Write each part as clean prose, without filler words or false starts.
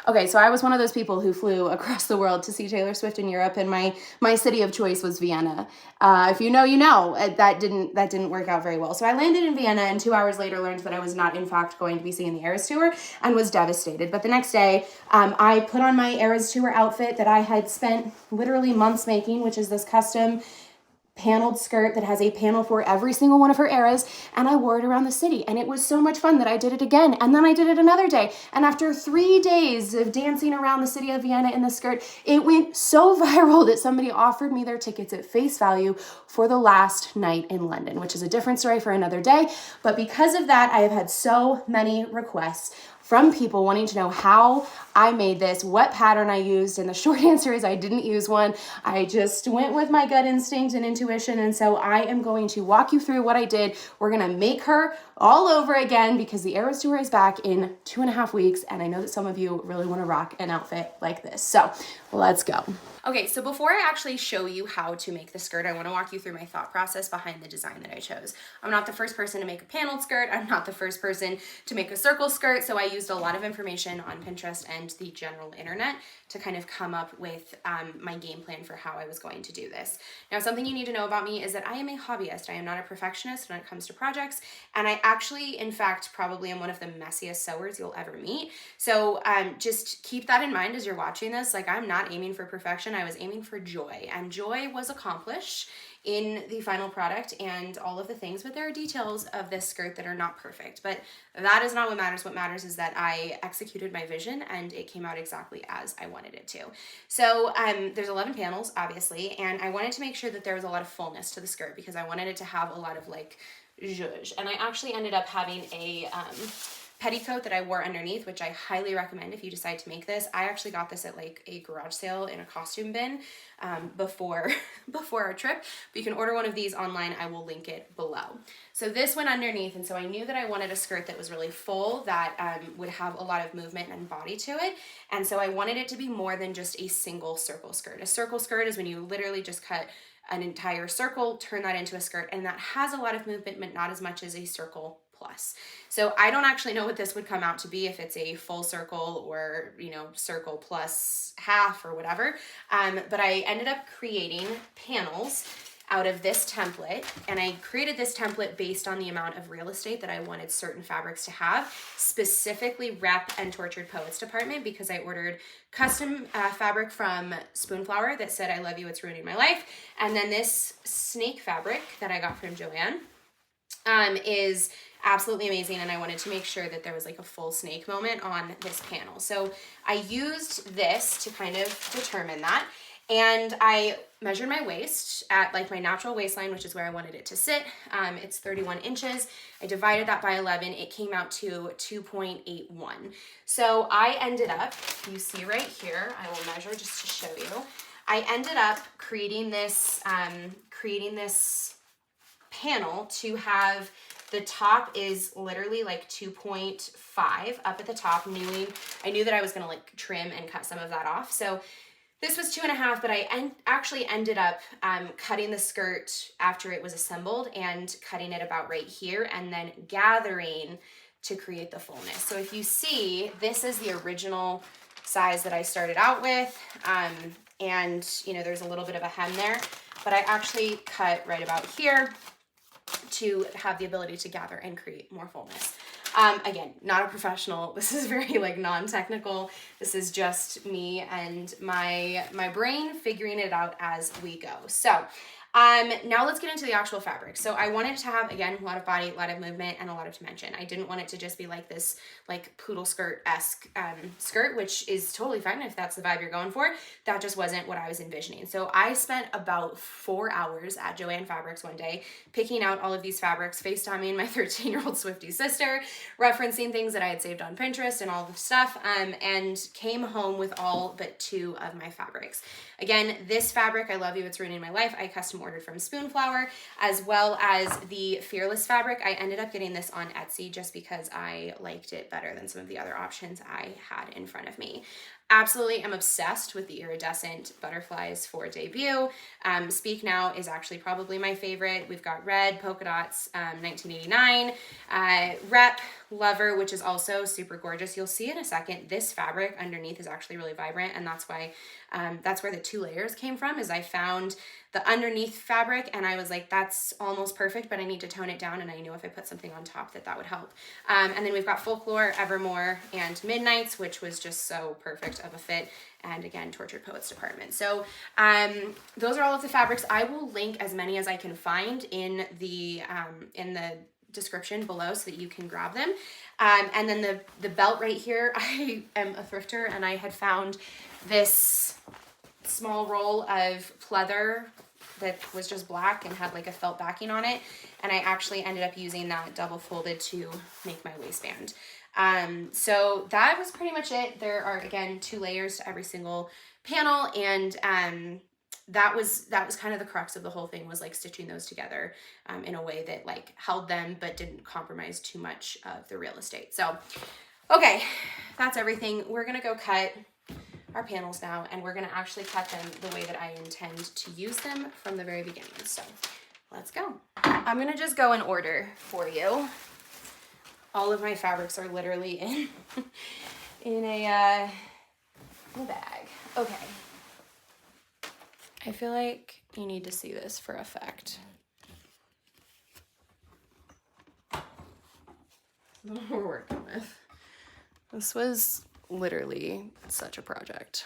Okay, so I was one of those people who flew across the world to see Taylor Swift in Europe, and my city of choice was Vienna. If you know, you know. That didn't work out very well. So I landed in Vienna, and 2 hours later learned that I was not, in fact, going to be seeing the Eras Tour, and was devastated. But the next day, I put on my Eras Tour outfit that I had spent literally months making, which is this custom paneled skirt that has a panel for every single one of her eras, and I wore it around the city, and it was so much fun that I did it again, and then I did it another day, and after 3 days of dancing around the city of Vienna in the skirt, it went so viral that somebody offered me their tickets at face value for the last night in London, which is a different story for another day. But because of that, I have had so many requests from people wanting to know how I made this, what pattern I used, and the short answer is I didn't use one. I just went with my gut instinct and intuition, and so I am going to walk you through what I did. We're gonna make her all over again because the Eras Tour is back in 2.5 weeks, and I know that some of you really wanna rock an outfit like this. So let's go. Okay, so before I actually show you how to make the skirt, I want to walk you through my thought process behind the design that I chose. I'm not the first person to make a paneled skirt. I'm not the first person to make a circle skirt, so I used a lot of information on Pinterest and the general internet to kind of come up with my game plan for how I was going to do this. Now, something you need to know about me is that I am a hobbyist. I am not a perfectionist when it comes to projects, and I actually, in fact, probably am one of the messiest sewers you'll ever meet. So just keep that in mind as you're watching this. Like, I'm not aiming for perfection. I was aiming for joy, and joy was accomplished in the final product and all of the things, but there are details of this skirt that are not perfect, but that is not what matters. What matters is that I executed my vision and it came out exactly as I wanted it to. So there's 11 panels, obviously, and I wanted to make sure that there was a lot of fullness to the skirt because I wanted it to have a lot of like zhuzh, and I actually ended up having a petticoat that I wore underneath, which I highly recommend if you decide to make this. I actually got this at like a garage sale in a costume bin before our trip, but you can order one of these online. I will link it below. So this went underneath, and so I knew that I wanted a skirt that was really full, that would have a lot of movement and body to it, and so I wanted it to be more than just a single circle skirt. A circle skirt is when you literally just cut an entire circle, turn that into a skirt, and that has a lot of movement, but not as much as a circle plus. So I don't actually know what this would come out to be, if it's a full circle or, you know, circle plus half or whatever. But I ended up creating panels out of this template, and I created this template based on the amount of real estate that I wanted certain fabrics to have, specifically Rep and Tortured Poets department, because I ordered custom fabric from Spoonflower that said, "I love you, it's ruining my life." And then this snake fabric that I got from Joanne is absolutely amazing, and I wanted to make sure that there was like a full snake moment on this panel. So I used this to kind of determine that, and I measured my waist at like my natural waistline, which is where I wanted it to sit. It's 31 inches. I divided that by 11. It came out to 2.81. So I ended up, you see right here, I will measure just to show you. I ended up creating this panel to have the top is literally like 2.5 up at the top. I knew that I was gonna like trim and cut some of that off. So this was 2.5, but I actually ended up cutting the skirt after it was assembled and cutting it about right here and then gathering to create the fullness. So if you see, this is the original size that I started out with. And you know, there's a little bit of a hem there, but I actually cut right about here to have the ability to gather and create more fullness. Again, not a professional. This is very like non-technical. This is just me and my brain figuring it out as we go. So now let's get into the actual fabric. So I wanted to have, again, a lot of body, a lot of movement, and a lot of dimension. I didn't want it to just be like this like poodle skirt-esque skirt, which is totally fine if that's the vibe you're going for. That just wasn't what I was envisioning. So I spent about 4 hours at Joann Fabrics one day, picking out all of these fabrics, FaceTiming my 13-year-old Swiftie sister, referencing things that I had saved on Pinterest and all the stuff, and came home with all but 2 of my fabrics. Again, this fabric, I love you, it's ruining my life, I custom ordered from Spoonflower, as well as the Fearless fabric. I ended up getting this on Etsy just because I liked it better than some of the other options I had in front of me. absolutely am obsessed with the iridescent butterflies for debut. Speak Now is actually probably my favorite. We've got red, polka dots, 1989, Rep, Lover, which is also super gorgeous. You'll see in a second, this fabric underneath is actually really vibrant, and that's why, that's where the 2 layers came from, is I found the underneath fabric and I was like, that's almost perfect, but I need to tone it down, and I knew if I put something on top that would help. And then we've got Folklore, Evermore, and Midnights, which was just so perfect of a fit, and again, Tortured Poets Department. So those are all of the fabrics. I will link as many as I can find in the description below so that you can grab them. And then the belt right here, I am a thrifter, and I had found this small roll of pleather that was just black and had like a felt backing on it, and I actually ended up using that double folded to make my waistband. So that was pretty much it. There are, again, 2 layers to every single panel, and that was kind of the crux of the whole thing, was like stitching those together in a way that like held them but didn't compromise too much of the real estate. So okay, that's everything. We're gonna go cut our panels now, and we're gonna actually cut them the way that I intend to use them from the very beginning. So let's go. I'm gonna just go in order for you. All of my fabrics are literally in a bag. Okay. I feel like you need to see this for effect. What we're working with. This was literally such a project.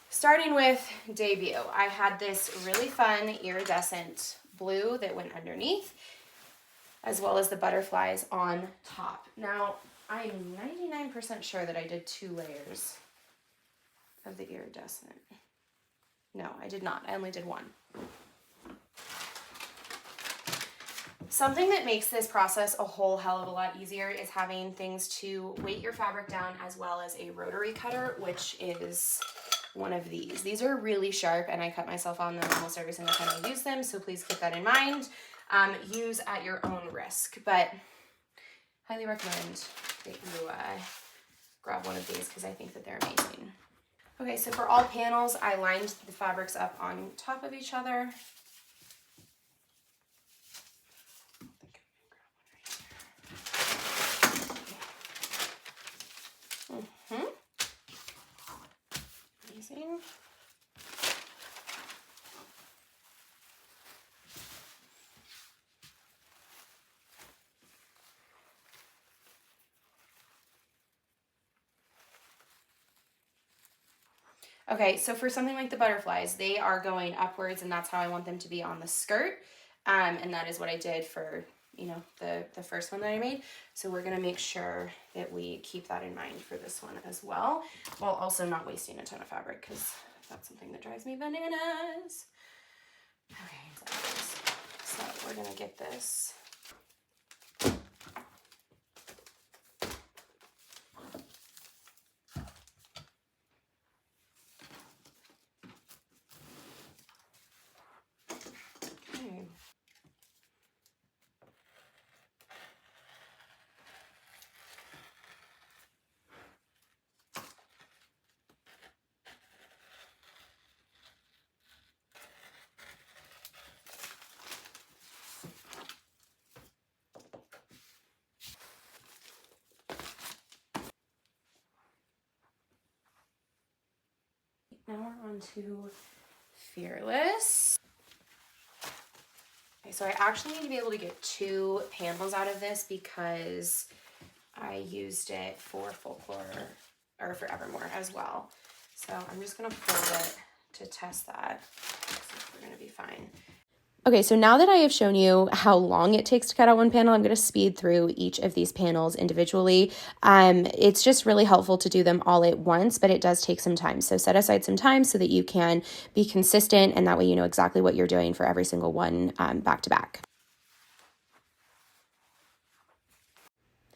Starting with debut, I had this really fun iridescent blue that went underneath, as well as the butterflies on top. Now, I am 99% sure that I did 2 layers of the iridescent. No, I did not. I only did 1. Something that makes this process a whole hell of a lot easier is having things to weight your fabric down, as well as a rotary cutter, which is one of these. These are really sharp, and I cut myself on them almost every single time I use them, so please keep that in mind. Use at your own risk, but highly recommend that you grab one of these, because I think that they're amazing. Okay, so for all panels, I lined the fabrics up on top of each other. Amazing. Okay, so for something like the butterflies, they are going upwards, and that's how I want them to be on the skirt. And that is what I did for, you know, the first one that I made. So we're gonna make sure that we keep that in mind for this one as well, while also not wasting a ton of fabric, because that's something that drives me bananas. Okay, so we're gonna get this. Now we're on to Fearless. Okay, so I actually need to be able to get 2 panels out of this, because I used it for Folklore, or for Evermore as well. So I'm just gonna fold it to test that. See if we're gonna be fine. Okay, so now that I have shown you how long it takes to cut out one panel, I'm going to speed through each of these panels individually. It's just really helpful to do them all at once, but it does take some time. So set aside some time so that you can be consistent, and that way you know exactly what you're doing for every single one back to back.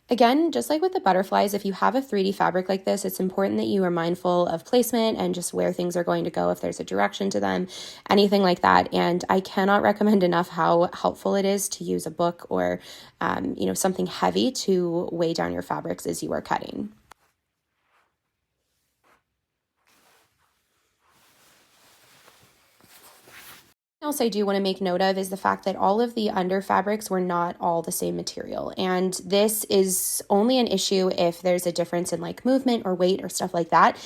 Again, just like with the butterflies, if you have a 3D fabric like this, it's important that you are mindful of placement and just where things are going to go, if there's a direction to them, anything like that. And I cannot recommend enough how helpful it is to use a book or, something heavy to weigh down your fabrics as you are cutting. else I do want to make note of is the fact that all of the under fabrics were not all the same material. And this is only an issue if there's a difference in like movement or weight or stuff like that.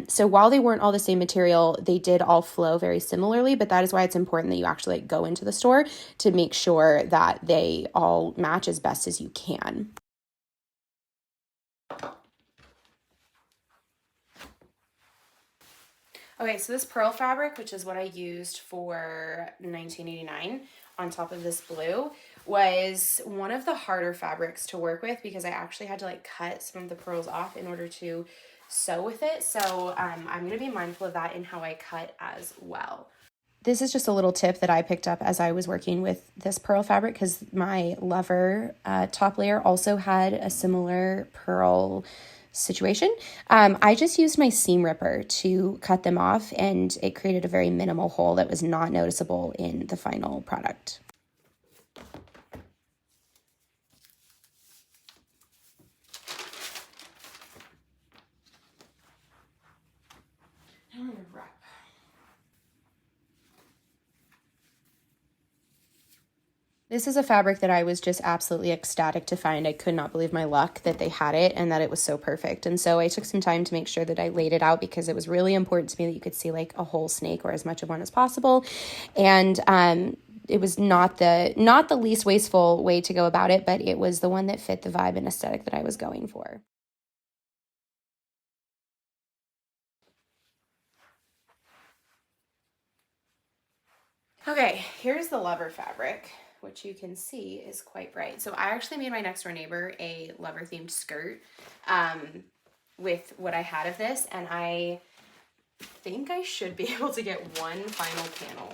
So while they weren't all the same material, they did all flow very similarly, but that is why it's important that you actually like, go into the store to make sure that they all match as best as you can. Okay, so this pearl fabric, which is what I used for 1989 on top of this blue, was one of the harder fabrics to work with because I actually had to like cut some of the pearls off in order to sew with it. So I'm going to be mindful of that in how I cut as well. This is just a little tip that I picked up as I was working with this pearl fabric because my Lover top layer also had a similar pearl situation. I just used my seam ripper to cut them off, and it created a very minimal hole that was not noticeable in the final product. Now I'm gonna wrap. This is a fabric that I was just absolutely ecstatic to find. I could not believe my luck that they had it and that it was so perfect. And so I took some time to make sure that I laid it out because it was really important to me that you could see like a whole snake or as much of one as possible. And it was not the least wasteful way to go about it, but it was the one that fit the vibe and aesthetic that I was going for. Okay, here's the Lover fabric, which you can see is quite bright. So I actually made my next door neighbor a Lover themed skirt with what I had of this, and I think I should be able to get one final panel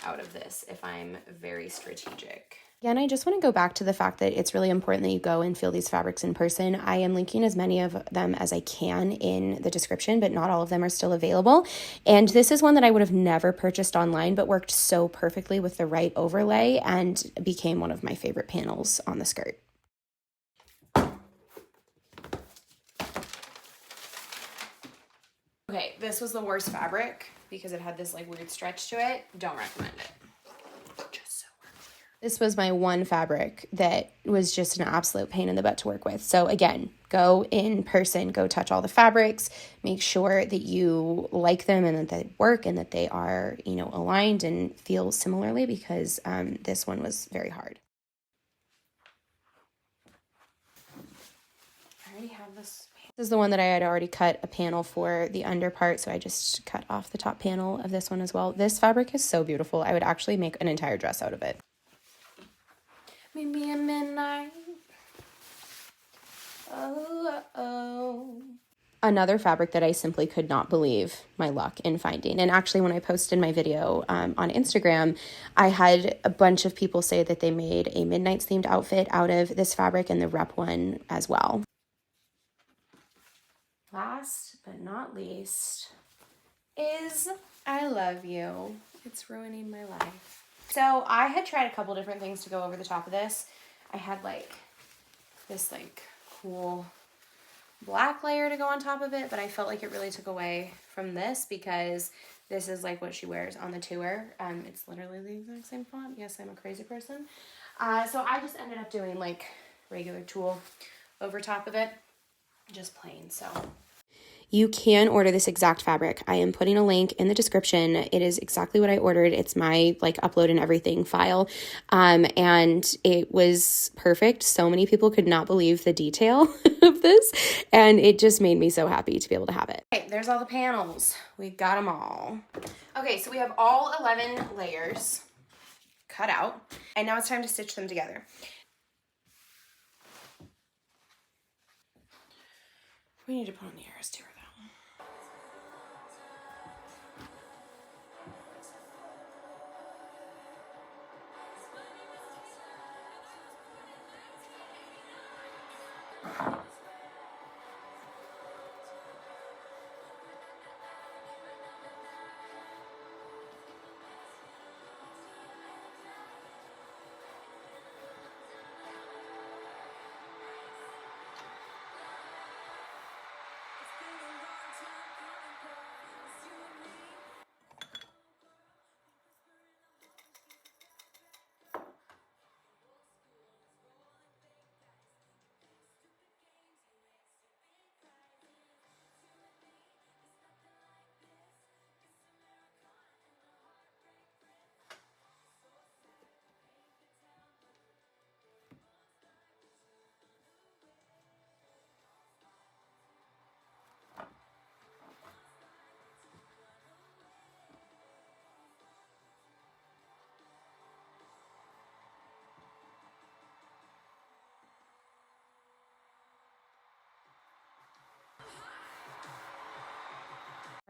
out of this if I'm very strategic. Again, I just want to go back to the fact that it's really important that you go and feel these fabrics in person. I am linking as many of them as I can in the description, but not all of them are still available. And this is one that I would have never purchased online, but worked so perfectly with the right overlay and became one of my favorite panels on the skirt. Okay, this was the worst fabric because it had this like weird stretch to it. Don't recommend it. This was my one fabric that was just an absolute pain in the butt to work with. So again, go in person, go touch all the fabrics, make sure that you like them and that they work and that they are, aligned and feel similarly because this one was very hard. I already have this. This is the one that I had already cut a panel for the under part, so I just cut off the top panel of this one as well. This fabric is so beautiful. I would actually make an entire dress out of it. Maybe a midnight. Oh. Another fabric that I simply could not believe my luck in finding. And actually, when I posted my video on Instagram, I had a bunch of people say that they made a Midnight's themed outfit out of this fabric and the rep one as well. Last but not least is I Love You. It's ruining my life. So I had tried a couple different things to go over the top of this. I had this cool black layer to go on top of it, but I felt like it really took away from this because this is like what she wears on the tour. It's literally the exact same font. Yes, I'm a crazy person. So I just ended up doing regular tulle over top of it, just plain. So you can order this exact fabric. I am putting a link in the description. It is exactly what I ordered. It's my upload and everything file. And it was perfect. So many people could not believe the detail of this. And it just made me so happy to be able to have it. Okay, there's all the panels. We got them all. Okay, so we have all 11 layers cut out. And now it's time to stitch them together. We need to put on the arrows too.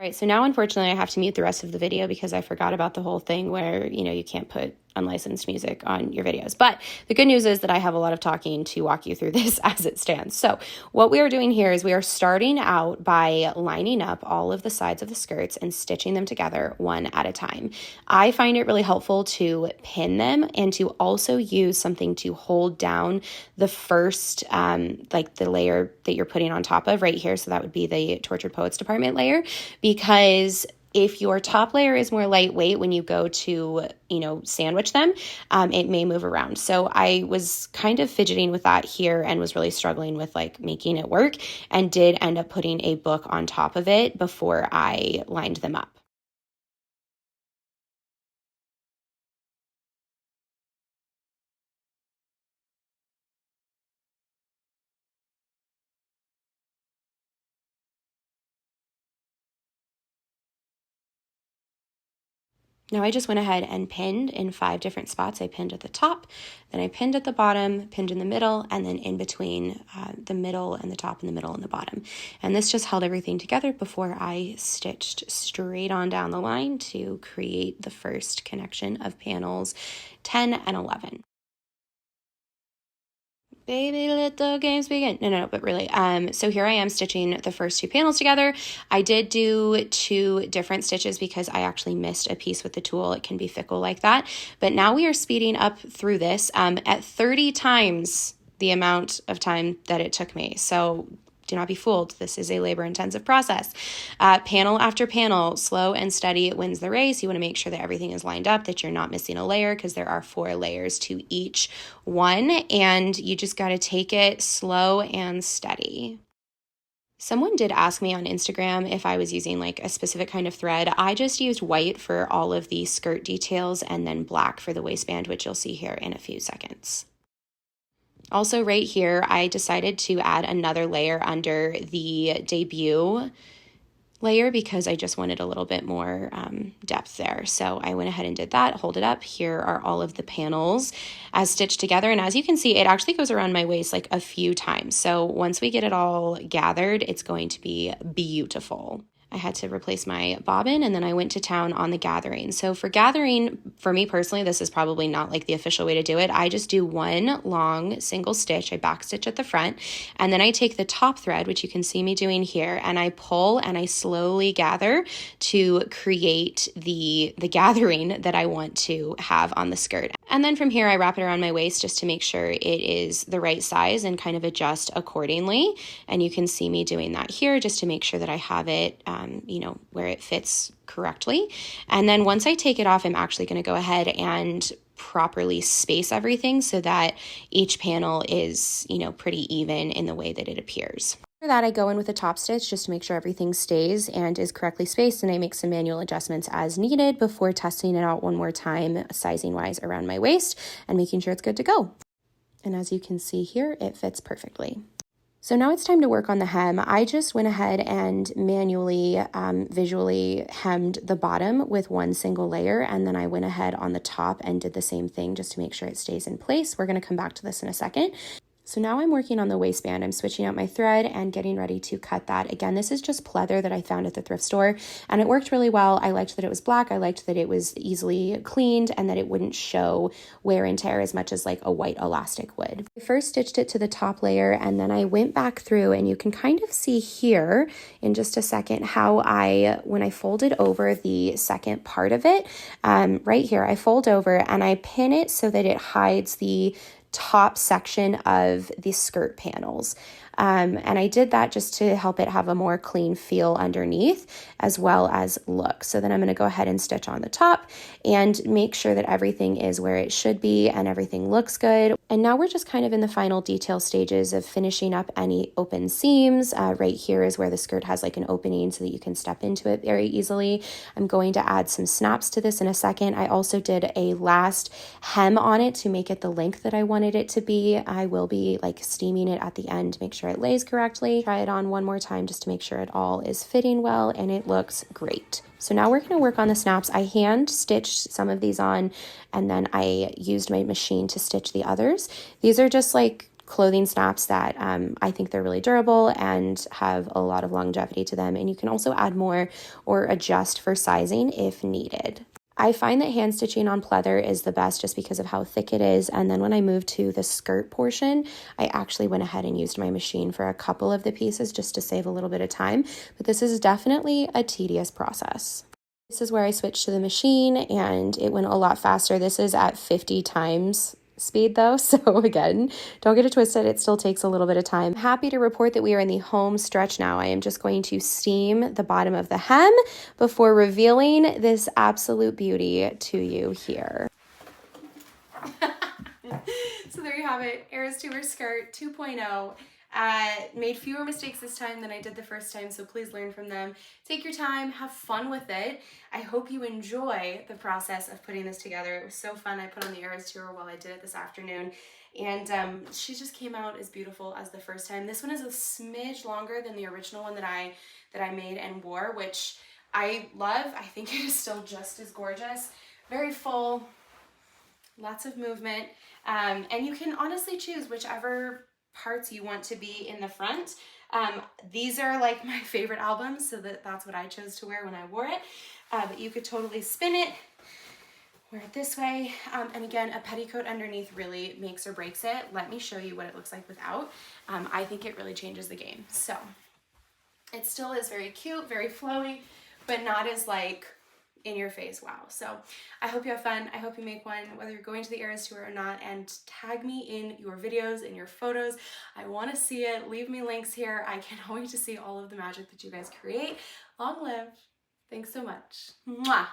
Right, so now unfortunately I have to mute the rest of the video because I forgot about the whole thing where, you can't put unlicensed music on your videos. But the good news is that I have a lot of talking to walk you through this as it stands. So what we are doing here is we are starting out by lining up all of the sides of the skirts and stitching them together one at a time. I find it really helpful to pin them and to also use something to hold down the first, like the layer that you're putting on top of right here. So that would be the Tortured Poets Department layer, because if your top layer is more lightweight when you go to, sandwich them, it may move around. So I was kind of fidgeting with that here and was really struggling with making it work, and did end up putting a book on top of it before I lined them up. Now I just went ahead and pinned in 5 different spots. I pinned at the top, then I pinned at the bottom, pinned in the middle, and then in between the middle and the top and the middle and the bottom. And this just held everything together before I stitched straight on down the line to create the first connection of panels 10 and 11. Baby, let the games begin. No, but really. So here I am stitching the first 2 panels together. I did do 2 different stitches because I actually missed a piece with the tool. It can be fickle like that. But now we are speeding up through this at 30 times the amount of time that it took me. So do not be fooled. This is a labor-intensive process. Panel after panel, slow and steady wins the race. You want to make sure that everything is lined up, that you're not missing a layer, because there are 4 layers to each one, and you just got to take it slow and steady. Someone did ask me on Instagram if I was using a specific kind of thread. I just used white for all of the skirt details and then black for the waistband, which you'll see here in a few seconds. Also right here, I decided to add another layer under the debut layer because I just wanted a little bit more depth there. So I went ahead and did that, hold it up. Here are all of the panels as stitched together. And as you can see, it actually goes around my waist a few times. So once we get it all gathered, it's going to be beautiful. I had to replace my bobbin, and then I went to town on the gathering. So for gathering, for me personally, this is probably not the official way to do it. I just do one long single stitch. I back stitch at the front, and then I take the top thread, which you can see me doing here, and I pull and I slowly gather to create the gathering that I want to have on the skirt. And then from here, I wrap it around my waist just to make sure it is the right size and kind of adjust accordingly. And you can see me doing that here just to make sure that I have it where it fits correctly. And then once I take it off, I'm actually going to go ahead and properly space everything so that each panel is, pretty even in the way that it appears. After that, I go in with a top stitch just to make sure everything stays and is correctly spaced, and I make some manual adjustments as needed before testing it out one more time, sizing wise around my waist and making sure it's good to go. And as you can see here, it fits perfectly. So now it's time to work on the hem. I just went ahead and manually, visually hemmed the bottom with one single layer, and then I went ahead on the top and did the same thing just to make sure it stays in place. We're going to come back to this in a second. So now I'm working on the waistband. I'm switching out my thread and getting ready to cut that. Again, this is just pleather that I found at the thrift store, and it worked really well. I liked that it was black. I liked that it was easily cleaned and that it wouldn't show wear and tear as much as a white elastic would. I first stitched it to the top layer, and then I went back through, and you can kind of see here in just a second how when I folded over the second part of it, right here, I fold over and I pin it so that it hides the top section of the skirt panels. And I did that just to help it have a more clean feel underneath as well as look. So then I'm going to go ahead and stitch on the top and make sure that everything is where it should be and everything looks good. And now we're just kind of in the final detail stages of finishing up any open seams. Right here is where the skirt has an opening so that you can step into it very easily. I'm going to add some snaps to this in a second. I also did a last hem on it to make it the length that I wanted it to be. I will be steaming it at the end to make sure it lays correctly. Try it on one more time just to make sure it all is fitting well, and it looks great. So now we're going to work on the snaps. I hand stitched some of these on, and then I used my machine to stitch the others. These are just clothing snaps that I think they're really durable and have a lot of longevity to them. And you can also add more or adjust for sizing if needed. I find that hand stitching on pleather is the best just because of how thick it is. And then when I moved to the skirt portion, I actually went ahead and used my machine for a couple of the pieces just to save a little bit of time. But this is definitely a tedious process. This is where I switched to the machine and it went a lot faster. This is at 50 times speed though, so again, don't get it twisted, it still takes a little bit of time. I'm happy to report that we are in the home stretch now. I am just going to seam the bottom of the hem before revealing this absolute beauty to you here. So there you have it, Eras Tour skirt 2.0. Made fewer mistakes this time than I did the first time, so please learn from them. Take your time, have fun with it. I hope you enjoy the process of putting this together. It was so fun. I put on the Eras Tour while I did it this afternoon, and she just came out as beautiful as the first time. This one is a smidge longer than the original one that I made and wore, which I love. I think it is still just as gorgeous. Very full, lots of movement, and you can honestly choose whichever parts you want to be in the front. These are like my favorite albums, so that's what I chose to wear when I wore it. But you could totally spin it, wear it this way, and again, a petticoat underneath really makes or breaks it. Let me show you what it looks like without. I think it really changes the game. So it still is very cute, very flowy, but not as like in your face wow. So I hope you have fun. I hope you make one, whether you're going to the Eras Tour or not, and tag me in your videos and your photos. I want to see it. Leave me links here. I can't wait to see all of the magic that you guys create. Long live. Thanks so much. Mwah.